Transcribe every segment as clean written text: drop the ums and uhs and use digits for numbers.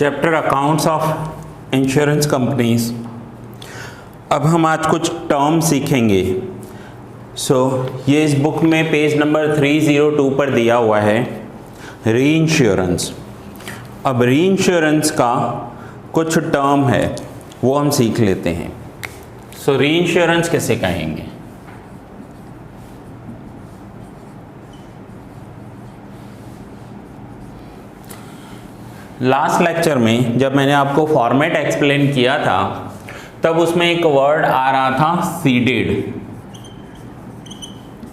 Chapter accounts of insurance companies. अब हम आज कुछ टर्म सीखेंगे। ये इस बुक में पेज नंबर 302 पर दिया हुआ है, री इंश्योरेंस। अब री इंश्योरेंस का कुछ टर्म है वो हम सीख लेते हैं। री इंश्योरेंस कैसे कहेंगे? लास्ट लेक्चर में जब मैंने आपको फॉर्मेट एक्सप्लेन किया था तब उसमें एक वर्ड आ रहा था सीडेड,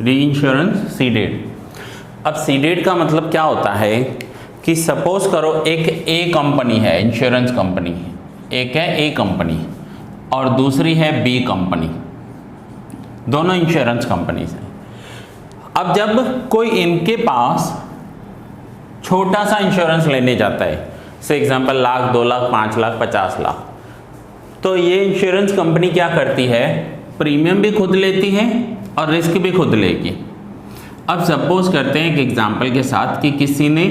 री इंश्योरेंस सीडेड। अब सीडेड का मतलब क्या होता है कि सपोज करो एक ए कंपनी है, इंश्योरेंस कंपनी, एक है ए कंपनी और दूसरी है बी कंपनी, दोनों इंश्योरेंस कंपनीज हैं। अब जब कोई इनके पास छोटा सा इंश्योरेंस लेने जाता है, से एग्जांपल लाख, 2 लाख, 5 लाख, 50 लाख, तो ये इंश्योरेंस कंपनी क्या करती है, प्रीमियम भी खुद लेती है और रिस्क भी खुद लेगी। अब सपोज करते हैं एक एग्जांपल के साथ कि किसी ने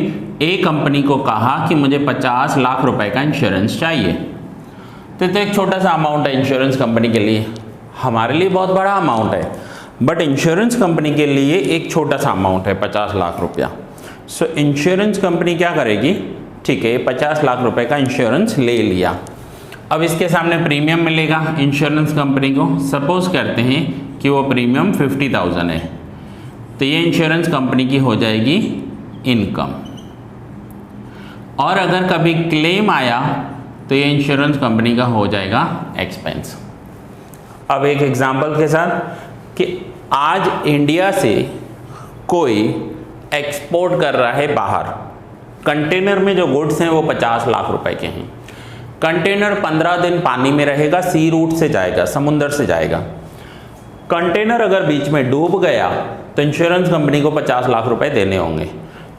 ए कंपनी को कहा कि मुझे 50 लाख रुपए का इंश्योरेंस चाहिए। तो एक छोटा सा अमाउंट है इंश्योरेंस कंपनी के लिए, हमारे लिए बहुत बड़ा अमाउंट है, बट इंश्योरेंस कंपनी के लिए एक छोटा सा अमाउंट है 50 लाख रुपया। इंश्योरेंस कंपनी क्या करेगी, ठीक है 50 लाख रुपए का इंश्योरेंस ले लिया। अब इसके सामने प्रीमियम मिलेगा इंश्योरेंस कंपनी को। सपोज करते हैं कि वो प्रीमियम 50,000 है, तो ये इंश्योरेंस कंपनी की हो जाएगी इनकम। और अगर कभी क्लेम आया तो ये इंश्योरेंस कंपनी का हो जाएगा एक्सपेंस। अब एक एग्जांपल के साथ कि आज इंडिया से कोई एक्सपोर्ट कर रहा है बाहर, कंटेनर में जो गुड्स हैं वो 50 लाख रुपए के हैं। कंटेनर 15 दिन पानी में रहेगा, सी रूट से जाएगा, समुंदर से जाएगा। कंटेनर अगर बीच में डूब गया तो इंश्योरेंस कंपनी को 50 लाख रुपए देने होंगे।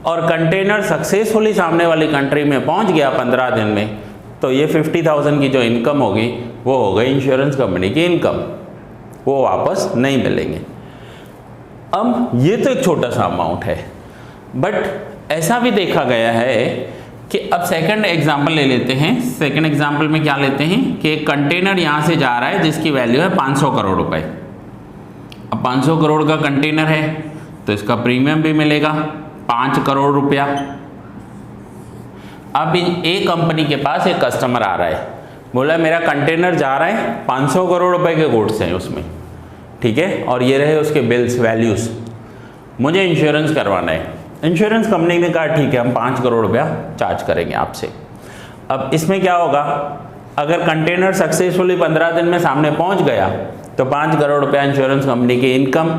और कंटेनर सक्सेसफुली सामने वाली कंट्री में पहुंच गया 15 दिन में, तो ये 50,000 की जो इनकम होगी वो हो गई इंश्योरेंस कंपनी की इनकम, वो वापस नहीं मिलेंगे। अब ये तो एक छोटा सा अमाउंट है, बट ऐसा भी देखा गया है कि अब सेकंड एग्जांपल ले लेते हैं। सेकंड एग्जांपल में क्या लेते हैं कि एक कंटेनर यहाँ से जा रहा है जिसकी वैल्यू है 500 करोड़ रुपए। अब 500 करोड़ का कंटेनर है तो इसका प्रीमियम भी मिलेगा 5 करोड़ रुपया। अब ए कंपनी के पास एक कस्टमर आ रहा है, बोला मेरा कंटेनर जा रहा है, 500 करोड़ रुपए के गुड्स हैं उसमें, ठीक है, और ये रहे उसके बिल्स, वैल्यूज, मुझे इंश्योरेंस करवाना है। इंश्योरेंस कंपनी ने कहा ठीक है हम 5 करोड़ रुपया चार्ज करेंगे आपसे। अब इसमें क्या होगा, अगर कंटेनर सक्सेसफुली 15 दिन में सामने पहुंच गया तो 5 करोड़ रुपया इंश्योरेंस कंपनी की इनकम,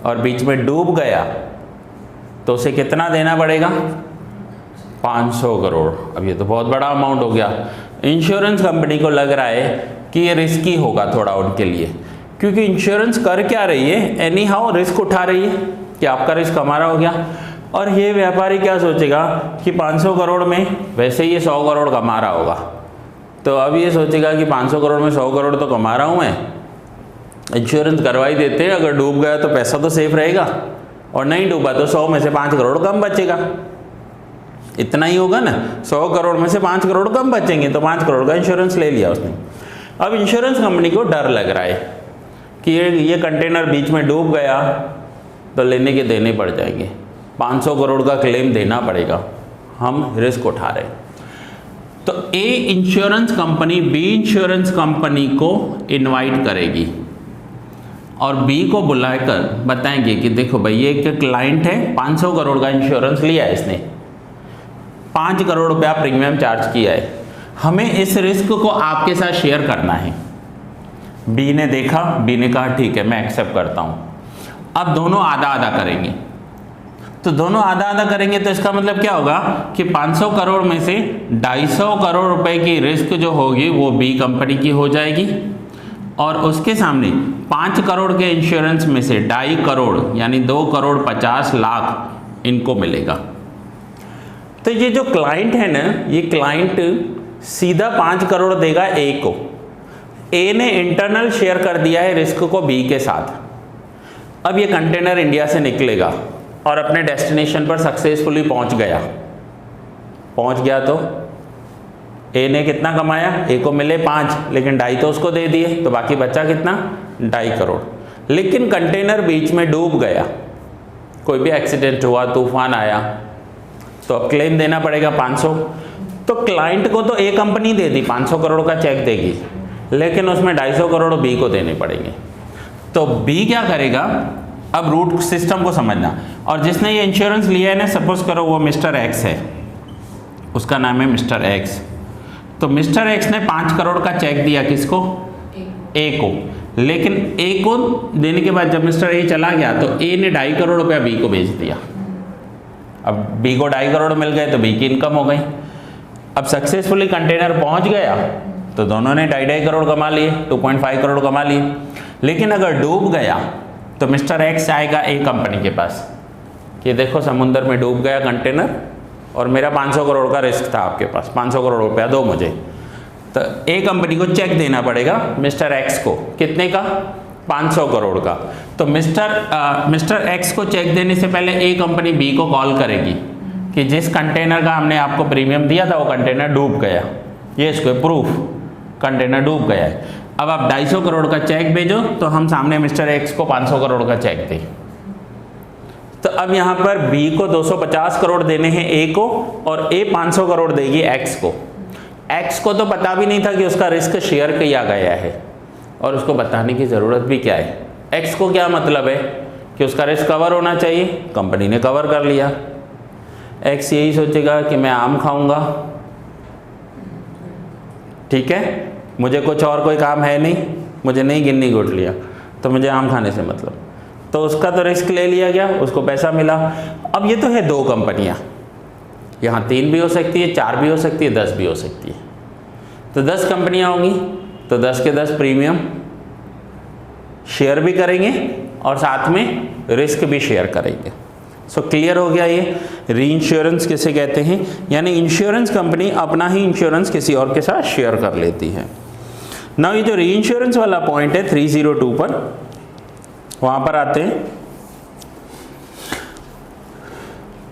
और बीच में डूब गया तो उसे कितना देना पड़ेगा, 500 करोड़। अब ये तो बहुत बड़ा अमाउंट हो गया। इंश्योरेंस कंपनी को लग रहा है कि ये रिस्की होगा थोड़ा उनके लिए, क्योंकि इंश्योरेंस कर क्या रही है, एनी हाउ रिस्क उठा रही है कि आपका रिस्क हमारा हो गया। और ये व्यापारी क्या सोचेगा कि 500 करोड़ में वैसे ही ये 100 करोड़ कमा रहा होगा, तो अब ये सोचेगा कि 500 करोड़ में 100 करोड़ तो कमा रहा हूँ मैं, इंश्योरेंस करवा ही देते हैं, अगर डूब गया तो पैसा तो सेफ रहेगा, और नहीं डूबा तो 100 में से 5 करोड़ कम बचेगा। इतना ही होगा ना, 100 करोड़ में से 5 करोड़ कम बचेंगे, तो 5 करोड़ का इंश्योरेंस ले लिया उसने। अब इंश्योरेंस कंपनी को डर लग रहा है कि ये कंटेनर बीच में डूब गया तो लेने के देने पड़ जाएंगे, 500 करोड़ का क्लेम देना पड़ेगा, हम रिस्क उठा रहे हैं। तो A insurance company B insurance company को इनवाइट करेगी और बी को बुलाकर बताएंगे कि देखो भाई ये एक क्लाइंट है, 500 करोड़ का इंश्योरेंस लिया है इसने, 5 करोड़ रुपया प्रीमियम चार्ज किया है, हमें इस रिस्क को आपके साथ शेयर करना है। बी ने देखा, बी ने कहा ठीक है मैं एक्सेप्ट करता हूँ। अब दोनों आधा आधा करेंगे, तो दोनों आधा आधा करेंगे तो इसका मतलब क्या होगा कि 500 करोड़ में से 250 करोड़ रुपए की रिस्क जो होगी वो बी कंपनी की हो जाएगी, और उसके सामने 5 करोड़ के इंश्योरेंस में से 2.5 करोड़ यानी 2 करोड़ 50 लाख इनको मिलेगा। तो ये जो क्लाइंट है ना, ये क्लाइंट सीधा 5 करोड़ देगा ए को, ए ने इंटरनल शेयर कर दिया है रिस्क को बी के साथ। अब ये कंटेनर इंडिया से निकलेगा और अपने डेस्टिनेशन पर सक्सेसफुली पहुंच गया तो ए ने कितना कमाया, ए को मिले 5, लेकिन 2.5 तो उसको दे दिए, तो बाकी बचा कितना, 2.5 करोड़। लेकिन कंटेनर बीच में डूब गया, कोई भी एक्सीडेंट हुआ, तूफान आया, तो अब क्लेम देना पड़ेगा 500। तो क्लाइंट को तो ए कंपनी दे दी 500 करोड़ का चेक देगी, लेकिन उसमें 250 करोड़ बी को देने पड़ेंगे। तो बी क्या करेगा, अब रूट सिस्टम को समझना। और जिसने ये इंश्योरेंस लिया है ना, सपोज करो वो मिस्टर एक्स है, उसका नाम है मिस्टर एक्स। तो मिस्टर एक्स ने 5 करोड़ का चेक दिया किसको, ए को, लेकिन ए को देने के बाद जब मिस्टर ए चला गया तो ए ने 2.5 करोड़ रुपया बी को बेच दिया। अब बी को 2.5 करोड़ मिल गए तो बी की इनकम हो गई। अब सक्सेसफुली कंटेनर पहुंच गया तो दोनों ने 2.5 करोड़ कमा लिए, 2.5 करोड़ कमा लिए। लेकिन अगर डूब गया तो मिस्टर एक्स आएगा ए कंपनी के पास कि देखो समुद्र में डूब गया कंटेनर और मेरा 500 करोड़ का रिस्क था आपके पास, 500 करोड़ रुपया दो मुझे। तो ए कंपनी को चेक देना पड़ेगा मिस्टर एक्स को, कितने का, 500 करोड़ का। तो मिस्टर एक्स को चेक देने से पहले ए कंपनी बी को कॉल करेगी कि जिस कंटेनर का हमने आपको प्रीमियम दिया था वो कंटेनर डूब गया, ये इसको प्रूफ, कंटेनर डूब गया है। अब आप 250 करोड़ का चेक भेजो तो हम सामने मिस्टर एक्स को 500 करोड़ का चेक दें। तो अब यहाँ पर बी को 250 करोड़ देने हैं ए को, और ए 500 करोड़ देगी एक्स को। एक्स को तो पता भी नहीं था कि उसका रिस्क शेयर किया गया है, और उसको बताने की ज़रूरत भी क्या है। एक्स को क्या मतलब है कि उसका रिस्क कवर होना चाहिए, कंपनी ने कवर कर लिया। एक्स यही सोचेगा कि मैं आम खाऊंगा, ठीक है, मुझे कुछ और कोई काम है नहीं, मुझे नहीं गिननी गुठलियाँ, तो मुझे आम खाने से मतलब, तो उसका तो रिस्क ले लिया गया, उसको पैसा मिला। अब ये तो है 2 कंपनियाँ, यहाँ 3 भी हो सकती है, 4 भी हो सकती है, 10 भी हो सकती है। तो 10 कंपनियाँ होंगी तो 10 के 10 प्रीमियम शेयर भी करेंगे और साथ में रिस्क भी शेयर करेंगे। सो क्लियर हो गया ये री इंश्योरेंस किसे कहते हैं, यानी इंश्योरेंस कंपनी अपना ही इंश्योरेंस किसी और के साथ शेयर कर लेती है। नाउ ये जो री इंश्योरेंस वाला पॉइंट है 302 पर, वहाँ पर आते हैं।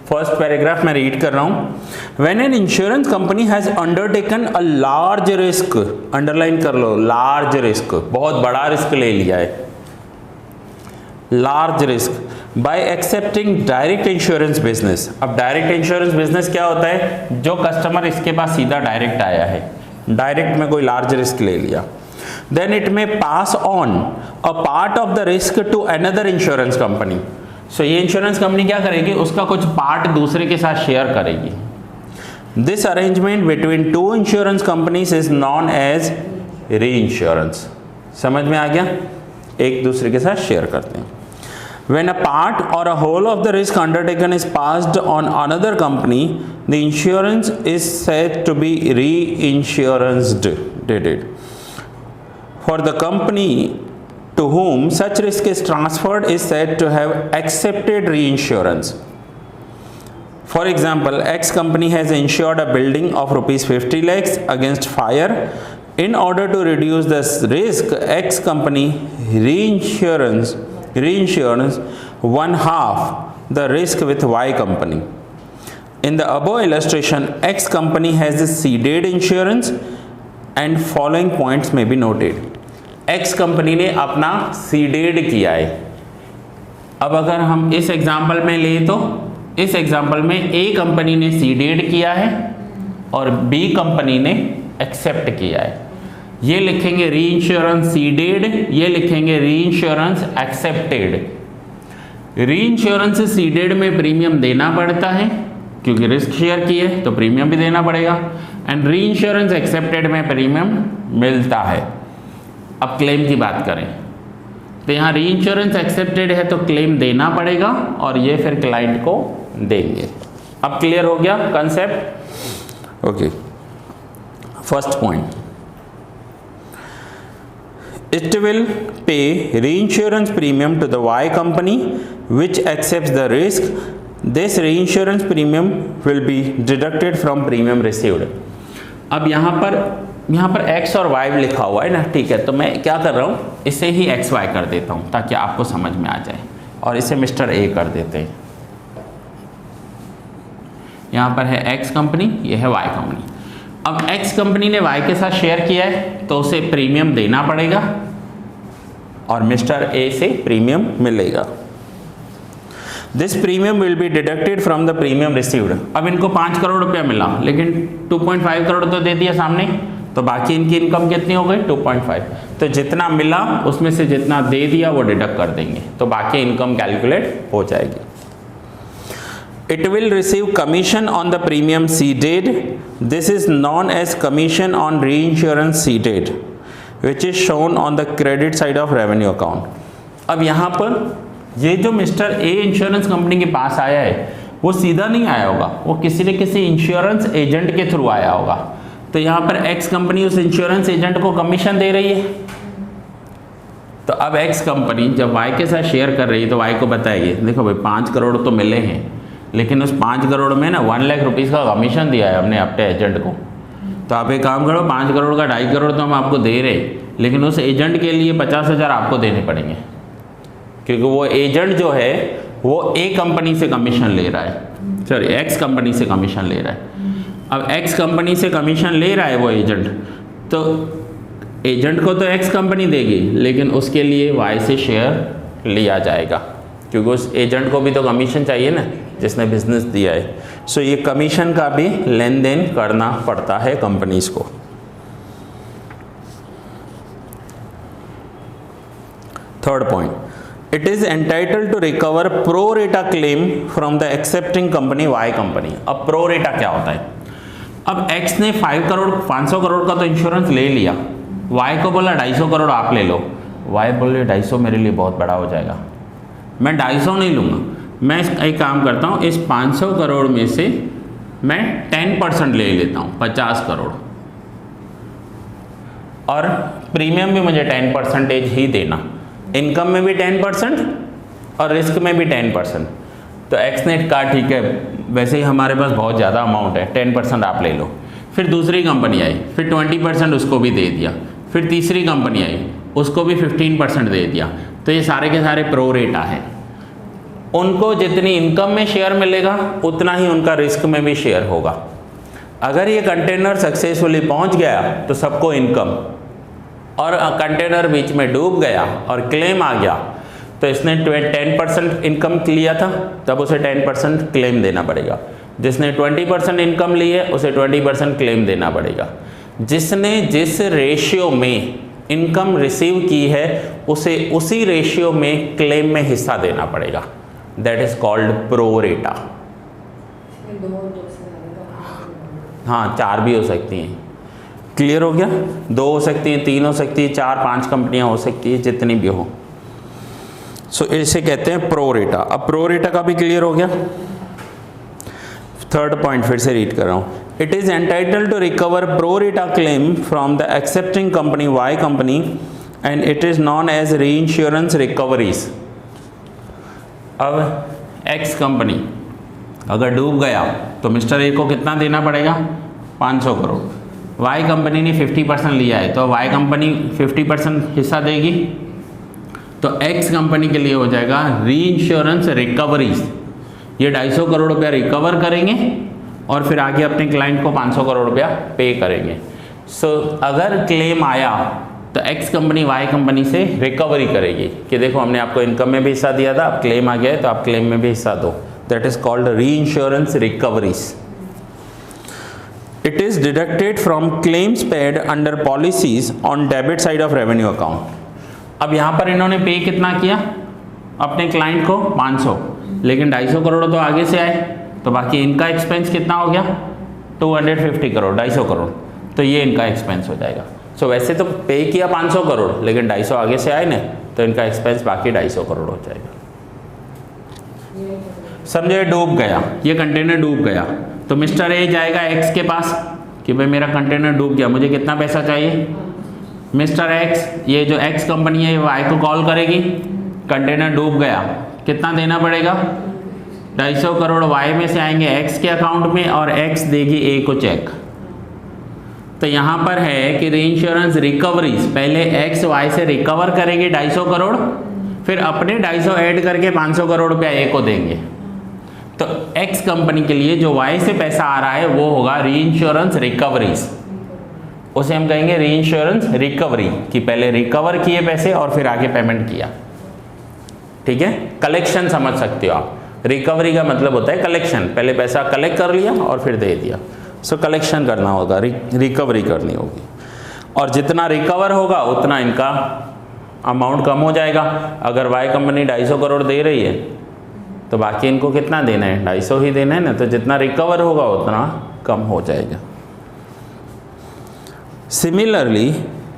फर्स्ट पैराग्राफ मैं रीड कर रहा हूँ। When an insurance company has undertaken a large risk, underline कर लो, लार्ज रिस्क, बहुत बड़ा रिस्क ले लिया है, large risk, bye accepting direct insurance business. अब डायरेक्ट इंश्योरेंस बिजनेस क्या होता है, जो कस्टमर इसके पास सीधा डायरेक्ट आया है, डायरेक्ट में कोई लार्ज रिस्क ले लिया, then it may pass on a part of the risk to another insurance company. So ये इंश्योरेंस कंपनी क्या करेगी, उसका कुछ पार्ट दूसरे के साथ शेयर करेगी। This arrangement between 2 insurance companies is known as reinsurance. समझ में आ गया, एक दूसरे के साथ शेयर करते हैं। When a part or a whole of the risk undertaken is passed on another company, the insurance is said to be reinsured. For the company to whom such risk is transferred is said to have accepted reinsurance. For example, X company has insured a building of rupees 50 lakhs against fire. In order to reduce this risk, X company reinsurance one half the risk with Y company. In the above illustration, X company has a ceded insurance and following points may be noted. X company ने अपना seeded किया है। अब अगर हम इस example में ले तो इस एग्जाम्पल में ए कंपनी ने सीडेड किया है और बी कंपनी ने एक्सेप्ट किया है। ये लिखेंगे री इंश्योरेंस सीडेड, ये लिखेंगे री इंश्योरेंस एक्सेप्टेड। री इंश्योरेंस सीडेड में प्रीमियम देना पड़ता है क्योंकि रिस्क शेयर किए तो प्रीमियम भी देना पड़ेगा, एंड री इंश्योरेंस एक्सेप्टेड में प्रीमियम मिलता है। अब क्लेम की बात करें तो यहाँ री इंश्योरेंस एक्सेप्टेड है तो क्लेम देना पड़ेगा और ये फिर क्लाइंट को देंगे। अब क्लियर हो गया concept? Okay, first point, it will pay reinsurance premium to the Y company which accepts the risk. This reinsurance premium will be deducted from premium received. अब यहाँ पर x और y लिखा हुआ है ना, ठीक है, तो मैं क्या कर रहा हूँ, इसे ही x y कर देता हूँ ताकि आपको समझ में आ जाए, और इसे मिस्टर A कर देते हैं। यहाँ पर है x कंपनी, ये है y कंपनी। अब एक्स कंपनी ने वाई के साथ शेयर किया है तो उसे प्रीमियम देना पड़ेगा और मिस्टर ए से प्रीमियम मिलेगा। This premium will be deducted from the premium received. अब इनको 5 करोड़ रुपया मिला, लेकिन 2.5 करोड़ तो दे दिया सामने, तो बाकी इनकी इनकम कितनी हो गई 2.5। तो जितना मिला उसमें से जितना दे दिया वो डिडक्ट कर देंगे, तो बाकी इनकम कैलकुलेट हो जाएगी। It will receive commission on the premium ceded. This is known as commission on reinsurance ceded, which is shown on the credit side of revenue account. अब यहाँ पर ये जो मिस्टर ए इंश्योरेंस कंपनी के पास आया है वो सीधा नहीं आया होगा, वो किसी न किसी इंश्योरेंस एजेंट के थ्रू आया होगा। तो यहाँ पर एक्स कंपनी उस इंश्योरेंस एजेंट को कमीशन दे रही है। तो अब एक्स कंपनी जब वाई के साथ शेयर कर रही है तो वाई को बताइए, देखो भाई 5 करोड़ तो मिले हैं, लेकिन उस 5 करोड़ में ना 1 लाख रुपीज़ का कमीशन दिया है हमने अपने एजेंट को। तो आप एक काम करो, 5 करोड़ का 2.5 करोड़ तो हम आपको दे रहे, लेकिन उस एजेंट के लिए 50,000 आपको देने पड़ेंगे, क्योंकि वो एजेंट जो है वो ए कंपनी से कमीशन ले रहा है, सॉरी एक्स कंपनी से कमीशन ले रहा है। अब एक्स कंपनी से कमीशन ले रहा है वो एजेंट, तो एजेंट को तो एक्स कंपनी देगी, लेकिन उसके लिए वाई से शेयर लिया जाएगा, क्योंकि उस एजेंट को भी तो कमीशन चाहिए ना जिसने बिजनेस दिया है। सो ये कमीशन का भी लेन देन करना पड़ता है कंपनीज को। Third point, it is entitled to recover pro rata claim from the accepting company Y company. अब प्रो रेटा क्या होता है? अब एक्स ने 500 करोड़ का तो इंश्योरेंस ले लिया, वाई को बोला 250 करोड़ आप ले लो। वाई बोले 250 मेरे लिए बहुत बड़ा हो जाएगा, मैं 250 नहीं लूँगा, मैं एक काम करता हूँ, इस 500 करोड़ में से मैं 10% ले लेता हूँ, 50 करोड़, और प्रीमियम भी मुझे 10% ही देना, इनकम में भी 10% और रिस्क में भी 10%। तो एक्स ने कहा ठीक है, वैसे ही हमारे पास बहुत ज़्यादा अमाउंट है, 10% आप ले लो। फिर दूसरी कंपनी आई, फिर 20% उसको भी दे दिया। फिर तीसरी कंपनी आई, उसको भी 15% दे दिया। तो ये सारे के सारे प्रो रेटा हैं, उनको जितनी इनकम में शेयर मिलेगा उतना ही उनका रिस्क में भी शेयर होगा। अगर ये कंटेनर सक्सेसफुली पहुंच गया तो सबको इनकम, और कंटेनर बीच में डूब गया और क्लेम आ गया तो इसने 10% इनकम लिया था, तब उसे 10% क्लेम देना पड़ेगा। जिसने 20% इनकम ली है उसे 20% क्लेम देना पड़ेगा। जिसने जिस रेशियो में इनकम रिसीव की है उसे उसी रेशियो में क्लेम में हिस्सा देना पड़ेगा। दैट इज कॉल्ड प्रो रेटा। हाँ, 4 भी हो सकती हैं। क्लियर हो गया? 2 हो सकती हैं, 3 हो सकती है, 4-5 कंपनियां हो सकती है, जितनी भी हो। सो इसे कहते हैं प्रो रेटा। अब प्रो रेटा का भी क्लियर हो गया। थर्ड पॉइंट फिर से रीड कर रहा हूँ। It is entitled to recover pro rata claim from the accepting company Y company and it is known as reinsurance recoveries. अब एक्स कंपनी अगर डूब गया तो मिस्टर ए को कितना देना पड़ेगा? 500 करोड़। वाई कंपनी ने 50% लिया है तो वाई कंपनी 50% हिस्सा देगी, तो एक्स कंपनी के लिए हो जाएगा री इंश्योरेंस रिकवरीज। ये 250 करोड़ रुपया रिकवर करेंगे और फिर आगे अपने क्लाइंट को 500 करोड़ रुपया पे करेंगे। सो अगर क्लेम आया तो एक्स कंपनी वाई कंपनी से रिकवरी करेगी कि देखो हमने आपको इनकम में भी हिस्सा दिया था, अब क्लेम आ गया है तो आप क्लेम में भी हिस्सा दो। दैट इज कॉल्ड री insurance recoveries. It is deducted from claims paid under policies on debit side of revenue account. अब यहाँ पर इन्होंने पे कितना किया अपने क्लाइंट को? 500, लेकिन 250 करोड़ तो आगे से आए, तो बाकी इनका एक्सपेंस कितना हो गया? 250 करोड़, 250 करोड़, तो ये इनका एक्सपेंस हो जाएगा। सो वैसे तो पे किया 500 करोड़, लेकिन 250 आगे से आए ना, तो इनका एक्सपेंस बाकी 250 करोड़ हो जाएगा। समझे? डूब गया, ये कंटेनर डूब गया, तो मिस्टर ए जाएगा एक्स के पास कि भाई मेरा कंटेनर डूब गया, मुझे कितना पैसा चाहिए? मिस्टर एक्स, ये जो एक्स कंपनी है वाई को कॉल करेगी, कंटेनर डूब गया, कितना देना पड़ेगा? 250 करोड़ वाई में से आएंगे एक्स के अकाउंट में और एक्स देगी ए को चेक। तो यहाँ पर है कि री इंश्योरेंस रिकवरीज, पहले एक्स वाई से रिकवर करेंगे 250 करोड़, फिर अपने 250 ऐड करके 500 करोड़ रुपया ए को देंगे। तो एक्स कंपनी के लिए जो वाई से पैसा आ रहा है वो होगा री इंश्योरेंस रिकवरीज, उसे हम कहेंगे री इंश्योरेंस रिकवरी, कि पहले रिकवर किए पैसे और फिर आगे पेमेंट किया। ठीक है, कलेक्शन समझ सकते हो आप, रिकवरी का मतलब होता है कलेक्शन, पहले पैसा कलेक्ट कर लिया और फिर दे दिया। सो कलेक्शन करना होगा, रिकवरी करनी होगी, और जितना रिकवर होगा उतना इनका अमाउंट कम हो जाएगा। अगर वाई कंपनी 250 करोड़ दे रही है तो बाकी इनको कितना देना है, 250 ही देना है ना, तो जितना रिकवर होगा उतना कम हो जाएगा। Similarly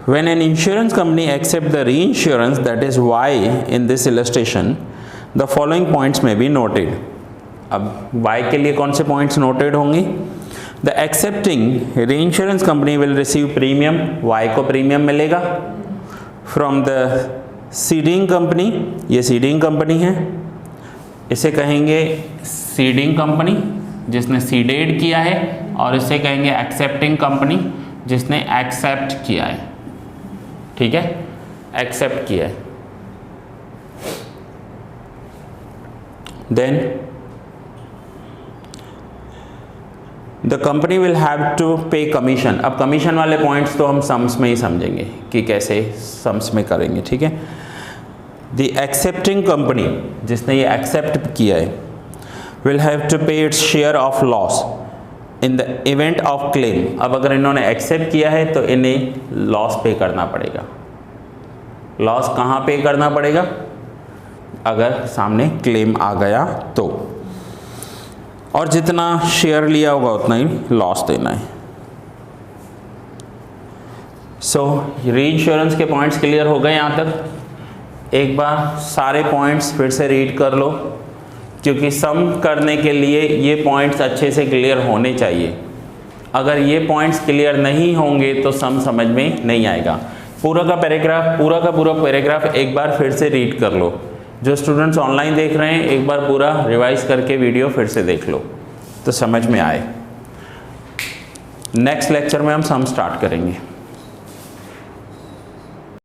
when an insurance company accepts the reinsurance, that is Y in this illustration, the following points may be noted. अब Y के लिए कौन से points noted होंगे? The accepting reinsurance company will receive premium, Y को premium मिलेगा from the ceding company, ये ceding company है, इसे कहेंगे सीडिंग कंपनी जिसने सीडेड किया है, और इसे कहेंगे एक्सेप्टिंग कंपनी जिसने एक्सेप्ट किया है। ठीक है, एक्सेप्ट किया है। Then the company will have to pay commission. अब कमीशन वाले पॉइंट्स तो हम सम्स में ही समझेंगे कि कैसे सम्स में करेंगे। ठीक है, द एक्सेप्टिंग कंपनी जिसने ये एक्सेप्ट किया है विल हैव टू पे its share of loss in the event of claim. अब अगर इन्होंने एक्सेप्ट किया है तो इन्हें लॉस पे करना पड़ेगा। लॉस कहाँ पे करना पड़ेगा? अगर सामने क्लेम आ गया तो, और जितना शेयर लिया होगा उतना ही लॉस देना है। सो रीइंश्योरेंस के पॉइंट्स क्लियर हो गए यहाँ तक। एक बार सारे पॉइंट्स फिर से रीड कर लो, क्योंकि सम करने के लिए ये पॉइंट्स अच्छे से क्लियर होने चाहिए। अगर ये पॉइंट्स क्लियर नहीं होंगे तो सम समझ में नहीं आएगा। पूरा का पूरा पैराग्राफ एक बार फिर से रीड कर लो। जो स्टूडेंट्स ऑनलाइन देख रहे हैं एक बार पूरा रिवाइज करके वीडियो फिर से देख लो तो समझ में आए। नेक्स्ट लेक्चर में हम सम स्टार्ट करेंगे।